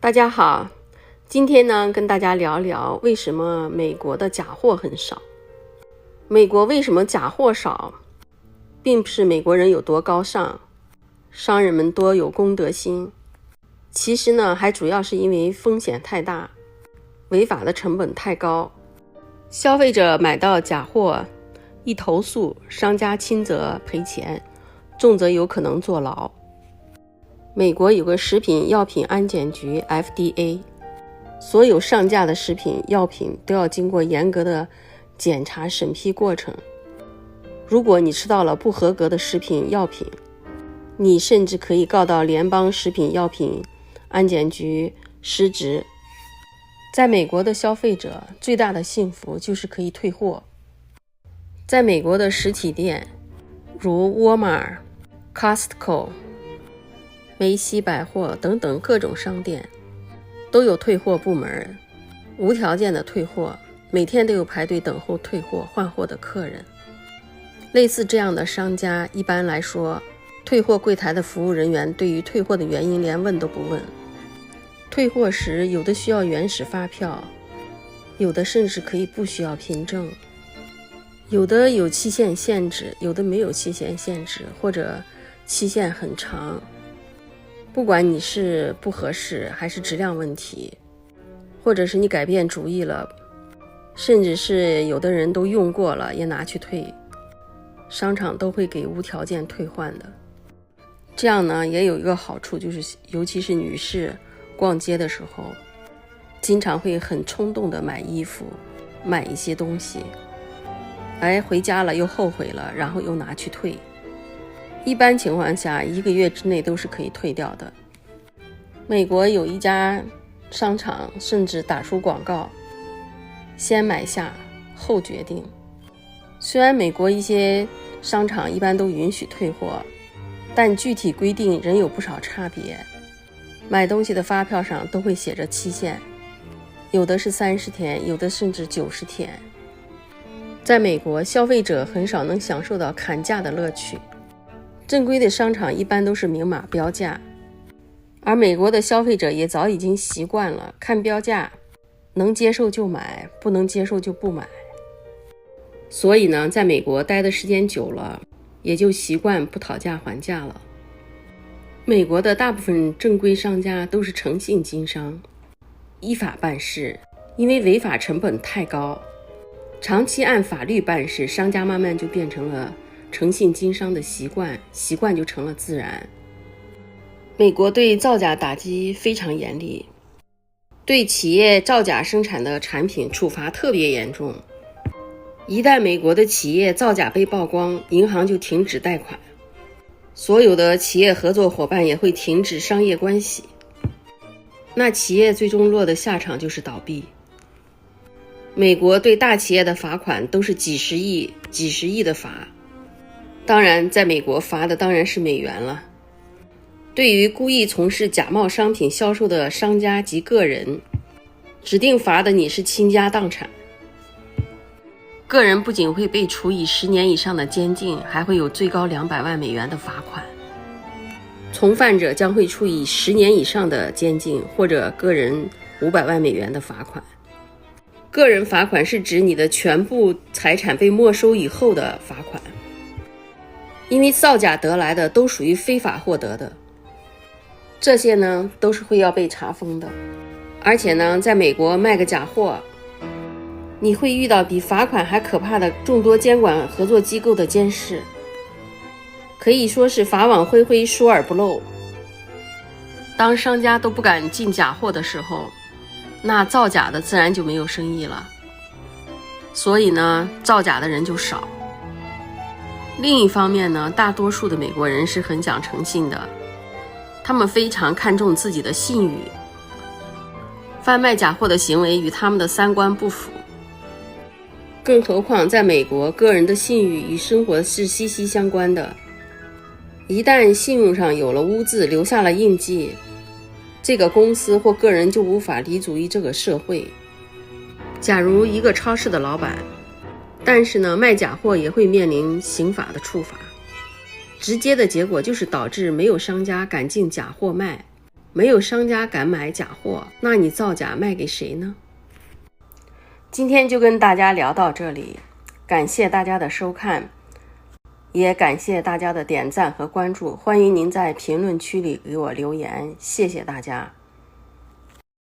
大家好，今天呢跟大家聊聊为什么美国的假货很少。美国为什么假货少，并不是美国人有多高尚，商人们多有公德心，其实呢还主要是因为风险太大，违法的成本太高，消费者买到假货一投诉，商家轻则赔钱，重则有可能坐牢。美国有个食品药品安检局 FDA， 所有上架的食品药品都要经过严格的检查审批过程。如果你吃到了不合格的食品药品，你甚至可以告到联邦食品药品安检局失职。在美国的消费者最大的幸福就是可以退货。在美国的实体店，如沃尔玛、Costco、梅西百货等等各种商店都有退货部门，无条件的退货，每天都有排队等候退货换货的客人。类似这样的商家，一般来说退货柜台的服务人员对于退货的原因连问都不问。退货时有的需要原始发票，有的甚至可以不需要凭证，有的有期限限制，有的没有期限限制，或者期限很长。不管你是不合适还是质量问题，或者是你改变主意了，甚至是有的人都用过了也拿去退，商场都会给无条件退换的。这样呢也有一个好处，就是尤其是女士逛街的时候经常会很冲动的买衣服，买一些东西，回家了又后悔了，然后又拿去退。一般情况下1个月之内都是可以退掉的。美国有一家商场甚至打出广告，先买下后决定。虽然美国一些商场一般都允许退货，但具体规定仍有不少差别。买东西的发票上都会写着期限，有的是30天，有的甚至90天。在美国，消费者很少能享受到砍价的乐趣，正规的商场一般都是明码标价，而美国的消费者也早已经习惯了看标价，能接受就买，不能接受就不买。所以呢，在美国待的时间久了，也就习惯不讨价还价了。美国的大部分正规商家都是诚信经商，依法办事，因为违法成本太高，长期按法律办事，商家慢慢就变成了诚信经商的习惯，习惯就成了自然。美国对造假打击非常严厉，对企业造假生产的产品处罚特别严重。一旦美国的企业造假被曝光，银行就停止贷款，所有的企业合作伙伴也会停止商业关系，那企业最终落的下场就是倒闭。美国对大企业的罚款都是几十亿的罚，当然在美国罚的当然是美元了。对于故意从事假冒商品销售的商家及个人，指定罚的你是倾家荡产。个人不仅会被处以10年以上的监禁，还会有最高200万美元的罚款。从犯者将会处以10年以上的监禁，或者个人500万美元的罚款。个人罚款是指你的全部财产被没收以后的罚款，因为造假得来的都属于非法获得的，这些呢都是会要被查封的。而且呢，在美国卖个假货，你会遇到比罚款还可怕的众多监管合作机构的监视，可以说是法网恢恢，疏而不漏。当商家都不敢进假货的时候，那造假的自然就没有生意了，所以呢，造假的人就少。另一方面呢，大多数的美国人是很讲诚信的，他们非常看重自己的信誉，贩卖假货的行为与他们的三观不符。更何况在美国，个人的信誉与生活是息息相关的，一旦信用上有了污渍，留下了印记，这个公司或个人就无法立足于这个社会。假如一个超市的老板，但是呢，卖假货也会面临刑法的处罚，直接的结果就是导致没有商家敢进假货卖，没有商家敢买假货，那你造假卖给谁呢？今天就跟大家聊到这里，感谢大家的收看，也感谢大家的点赞和关注，欢迎您在评论区里给我留言，谢谢大家。